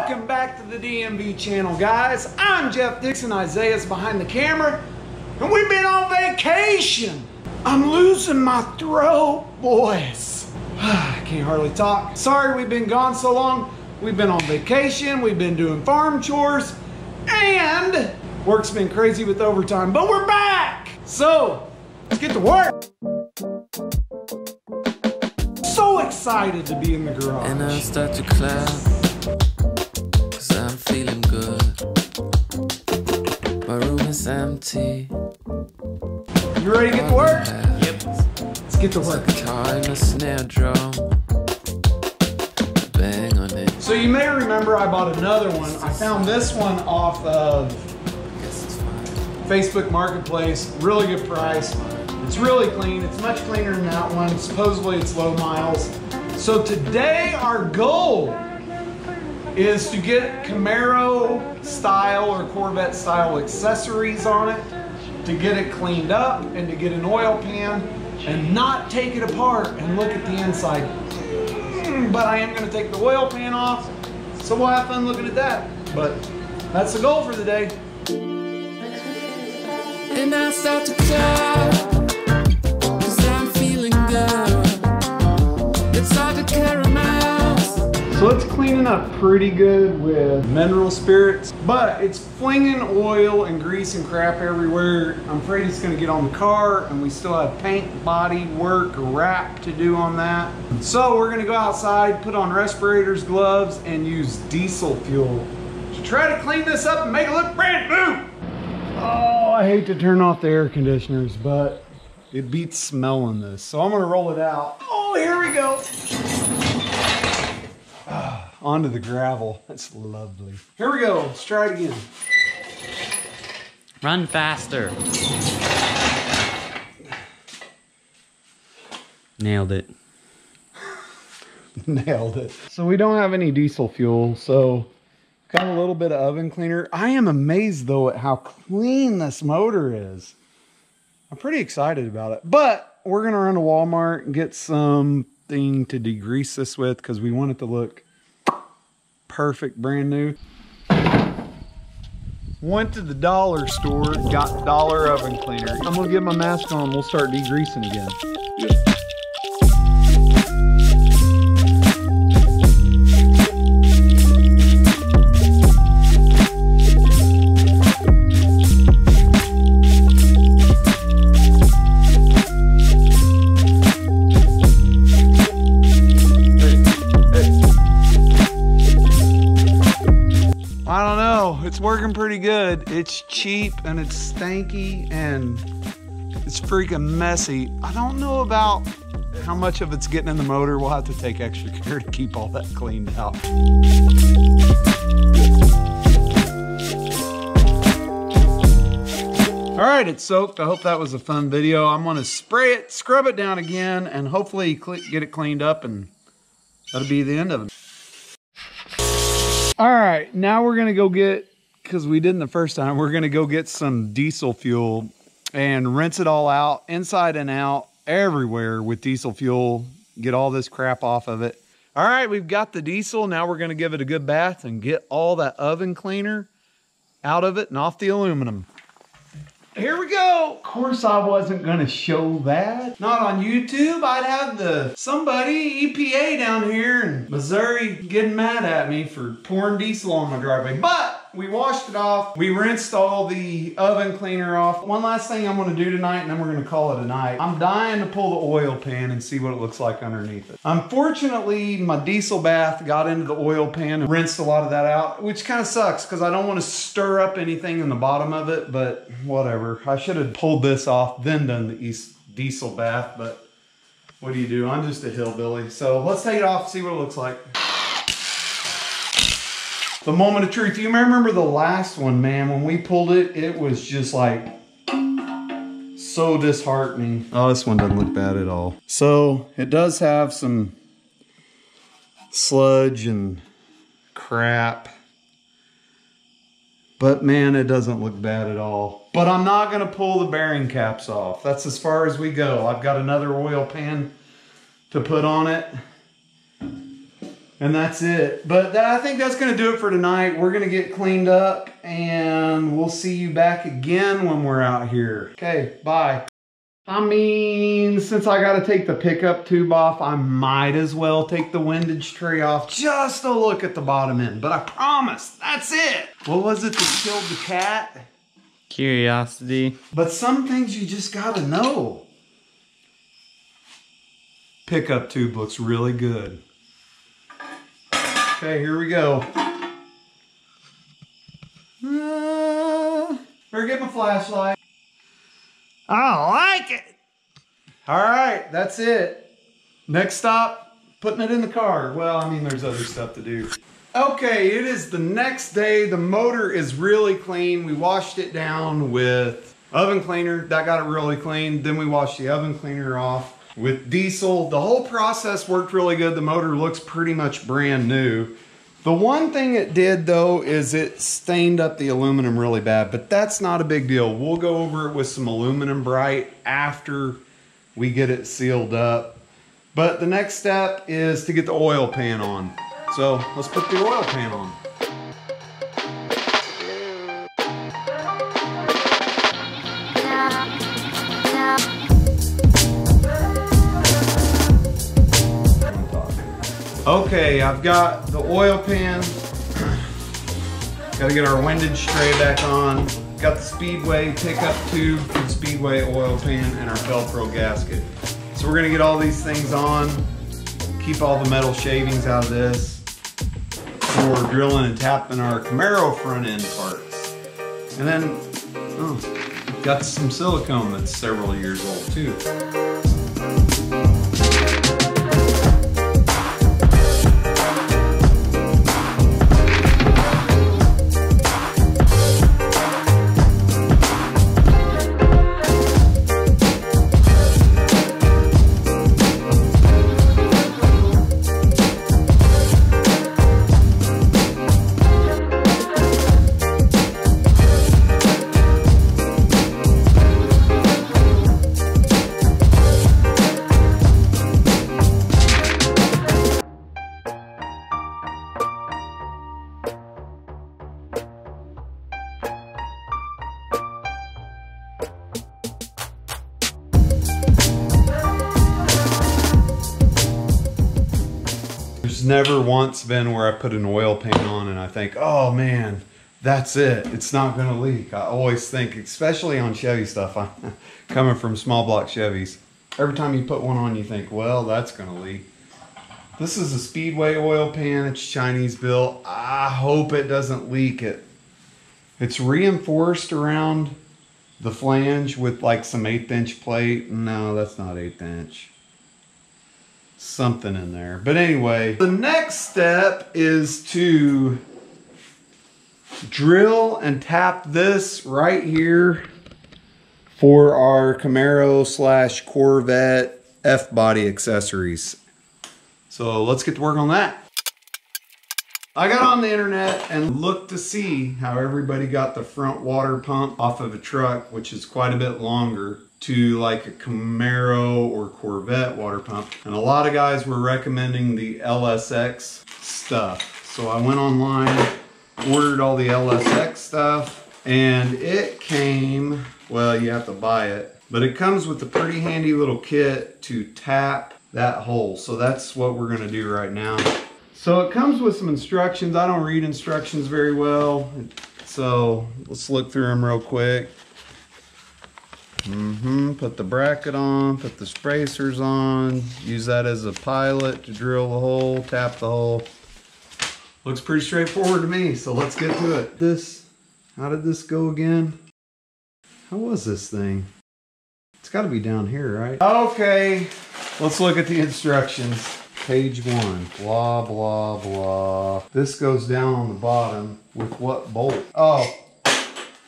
Welcome back to the DMV channel, guys. I'm Jeff Dixon. Isaiah's behind the camera, and we've been on vacation. I'm losing my throat, boys. I can't hardly talk. Sorry we've been gone so long. We've been on vacation, we've been doing farm chores, and work's been crazy with overtime, but we're back. So, let's get to work. So excited to be in the garage. And I start to clap, cause I'm feeling good. My room is empty. You ready to get to work? Yep. Let's get to work. Guitar and a snare drum. Bang on it. So you may remember I bought another one. I found this one off of Facebook Marketplace. Really good price. It's really clean. It's much cleaner than that one. Supposedly it's low miles. So today our goal is to get Camaro style or Corvette style accessories on it, to get it cleaned up and to get an oil pan and not take it apart and look at the inside. But I am going to take the oil pan off, so we'll have fun looking at that. But that's the goal for the day. And I start to clap, cause I'm feeling good. It's hard to caramels. So it's cleaning up pretty good with mineral spirits, but it's flinging oil and grease and crap everywhere. I'm afraid it's gonna get on the car, and we still have paint, body work, wrap to do on that. So we're gonna go outside, put on respirators, gloves, and use diesel fuel to try to clean this up and make it look brand new. Oh, I hate to turn off the air conditioners, but it beats smelling this. So I'm gonna roll it out. Oh, here we go. Onto the gravel. That's lovely. Here we go. Let's try it again. Run faster. Nailed it. Nailed it. So we don't have any diesel fuel, so got a little bit of oven cleaner. I am amazed though at how clean this motor is. I'm pretty excited about it. But we're gonna run to Walmart and get something to degrease this with because we want it to look perfect, brand new. Went to the dollar store, got dollar oven cleaner. I'm gonna get my mask on, we'll start degreasing again. I don't know, it's working pretty good. It's cheap and it's stanky and it's freaking messy. I don't know about how much of it's getting in the motor. We'll have to take extra care to keep all that cleaned out. All right, it's soaked. I hope that was a fun video. I'm gonna spray it, scrub it down again, and hopefully get it cleaned up, and that'll be the end of it. All right, now we're gonna go get, because we didn't the first time, we're gonna go get some diesel fuel and rinse it all out, inside and out, everywhere with diesel fuel, get all this crap off of it. All right, we've got the diesel. Now we're gonna give it a good bath and get all that oven cleaner out of it and off the aluminum. Here we go. Of course I wasn't gonna show that. Not on YouTube. I'd have somebody, EPA down here in Missouri, getting mad at me for pouring diesel on my driveway. But we washed it off. We rinsed all the oven cleaner off. One last thing I'm gonna do tonight, and then we're gonna call it a night. I'm dying to pull the oil pan and see what it looks like underneath it. Unfortunately, my diesel bath got into the oil pan and rinsed a lot of that out, which kind of sucks because I don't want to stir up anything in the bottom of it, but whatever. I should have pulled this off, then done the diesel bath, but what do you do? I'm just a hillbilly. So let's take it off and see what it looks like. The moment of truth. You remember the last one, man, when we pulled it, it was just like so disheartening. Oh, this one doesn't look bad at all. So it does have some sludge and crap, but man, it doesn't look bad at all. But I'm not gonna pull the bearing caps off. That's as far as we go. I've got another oil pan to put on it. And that's it. But I think that's going to do it for tonight. We're going to get cleaned up and we'll see you back again when we're out here. Okay, bye. I mean, since I got to take the pickup tube off, I might as well take the windage tray off just to look at the bottom end. But I promise, that's it. What was it that killed the cat? Curiosity. But some things you just got to know. Pickup tube looks really good. Okay, here we go. Better get my flashlight. I don't like it. All right, that's it. Next stop, putting it in the car. Well, I mean, there's other stuff to do. Okay, it is the next day. The motor is really clean. We washed it down with oven cleaner. That got it really clean. Then we washed the oven cleaner off with diesel. The whole process worked really good. The motor looks pretty much brand new. The one thing it did though is it stained up the aluminum really bad, but that's not a big deal. We'll go over it with some aluminum bright after we get it sealed up. But the next step is to get the oil pan on. So let's put the oil pan on. Okay, I've got the oil pan. Got to get our windage tray back on. Got the Speedway pickup tube for the Speedway oil pan and our Velcro gasket. So we're gonna get all these things on, keep all the metal shavings out of this for drilling and tapping our Camaro front end parts. And then, got some silicone that's several years old too. Never once been where I put an oil pan on and I think, oh man, that's it. It's not gonna leak. I always think, especially on Chevy stuff, coming from small block Chevys, every time you put one on, you think, well, that's gonna leak. This is a Speedway oil pan. It's Chinese built. I hope it doesn't leak it. It's reinforced around the flange with like some 1/8 inch plate. No, that's not 1/8 inch. Something in there. But anyway, the next step is to drill and tap this right here for our Camaro / Corvette F-body accessories. So let's get to work on that. I got on the internet and looked to see how everybody got the front water pump off of a truck, which is quite a bit longer, to like a Camaro or Corvette water pump. And a lot of guys were recommending the LSX stuff. So I went online, ordered all the LSX stuff, and it came, well, you have to buy it, but it comes with a pretty handy little kit to tap that hole. So that's what we're gonna do right now. So it comes with some instructions. I don't read instructions very well, so let's look through them real quick. Put the bracket on, put the spacers on, use that as a pilot to drill the hole, tap the hole. Looks pretty straightforward to me, so let's get to it. How did this go again? How was this thing? It's gotta be down here, right? Okay, let's look at the instructions. Page 1, blah, blah, blah. This goes down on the bottom with what bolt? Oh,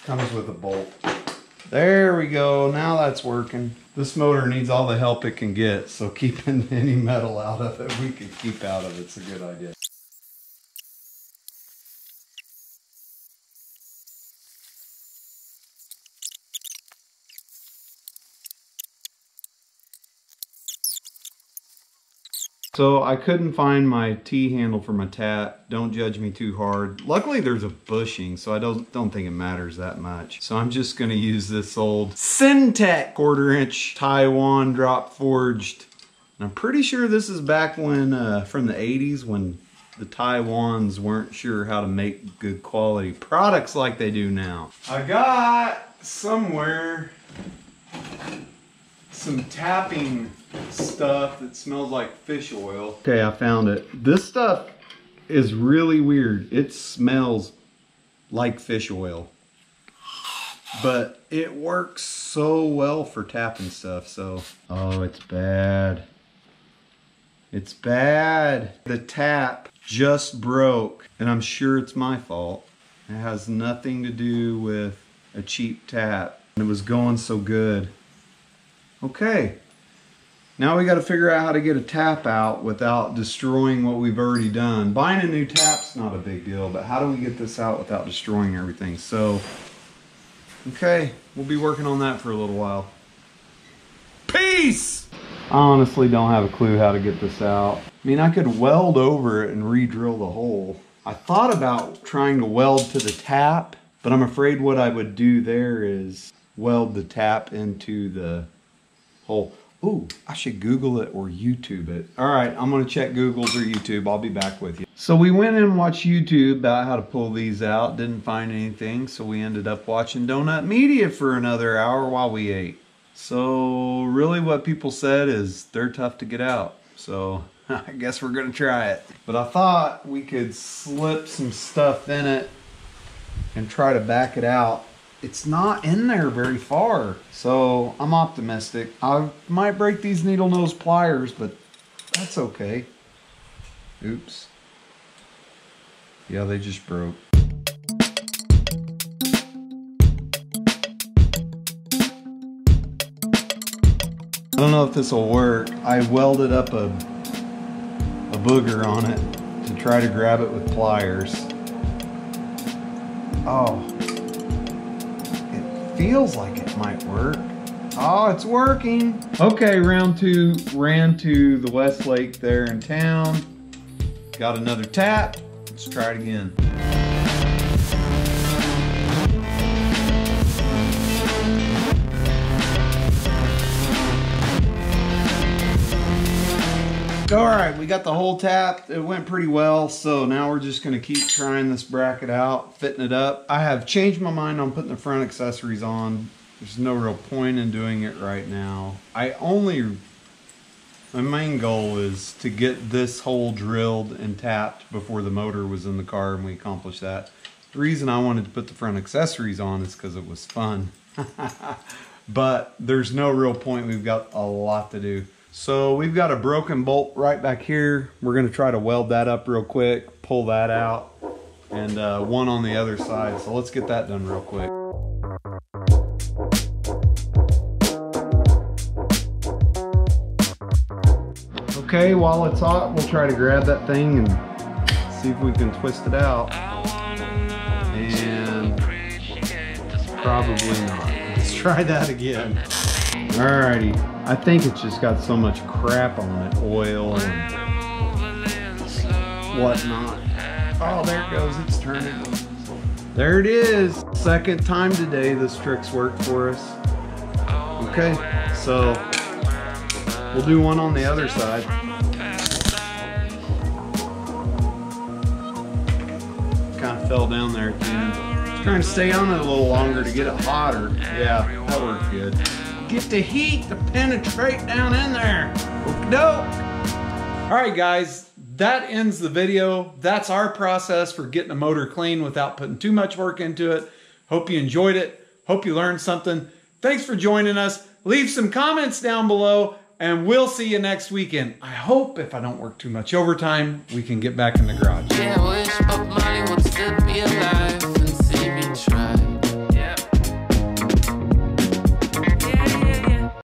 comes with a bolt. There we go, now that's working. This motor needs all the help it can get, so keeping any metal out of it we can keep out of it's a good idea. So I couldn't find my T-handle for my tap. Don't judge me too hard. Luckily there's a bushing, so I don't think it matters that much. So I'm just gonna use this old Syntec 1/4" Taiwan drop forged. And I'm pretty sure this is back when, from the 80s, when the Taiwans weren't sure how to make good quality products like they do now. I got somewhere some tapping stuff that smells like fish oil. Okay, I found it. This stuff is really weird. It smells like fish oil, but it works so well for tapping stuff. So, oh, it's bad. It's bad. The tap just broke, and I'm sure it's my fault. It has nothing to do with a cheap tap. It was going so good. Okay, now we got to figure out how to get a tap out without destroying what we've already done. Buying a new tap's not a big deal, but how do we get this out without destroying everything? So, okay, we'll be working on that for a little while. Peace! I honestly don't have a clue how to get this out. I mean, I could weld over it and re-drill the hole. I thought about trying to weld to the tap, but I'm afraid what I would do there is weld the tap into the hole. Ooh, I should Google it or YouTube it. All right, I'm gonna check Google's or YouTube. I'll be back with you. So we went and watched YouTube about how to pull these out. Didn't find anything, so we ended up watching Donut Media for another hour while we ate. So really what people said is they're tough to get out. So I guess we're gonna try it. But I thought we could slip some stuff in it and try to back it out. It's not in there very far, so I'm optimistic. I might break these needle nose pliers, but that's okay. Oops. Yeah, they just broke. I don't know if this will work. I welded up a booger on it to try to grab it with pliers. Oh. Feels like it might work. Oh, it's working. Okay, round 2, ran to the West Lake there in town. Got another tap. Let's try it again. All right, we got the whole tap. It went pretty well, so now we're just gonna keep trying this bracket out, fitting it up. I have changed my mind on putting the front accessories on. There's no real point in doing it right now. My main goal is to get this hole drilled and tapped before the motor was in the car, and we accomplished that. The reason I wanted to put the front accessories on is because it was fun. But there's no real point. We've got a lot to do. So we've got a broken bolt right back here. We're gonna try to weld that up real quick, pull that out, and one on the other side. So let's get that done real quick. Okay, while it's hot, we'll try to grab that thing and see if we can twist it out. And probably not. Let's try that again. Alrighty, I think it's just got so much crap on it, oil and whatnot. Oh, there it goes, it's turning. There it is. Second time today this trick's worked for us. Okay, so we'll do one on the other side. Kind of fell down there at the end. Just trying to stay on it a little longer to get it hotter. Yeah, that worked good. Get the heat to penetrate down in there. Okey-doke. All right, guys, that ends the video. That's our process for getting a motor clean without putting too much work into it. Hope you enjoyed it. Hope you learned something. Thanks for joining us. Leave some comments down below, and we'll see you next weekend. I hope if I don't work too much overtime, we can get back in the garage. Yeah, I wish Bob Marley would still be alive.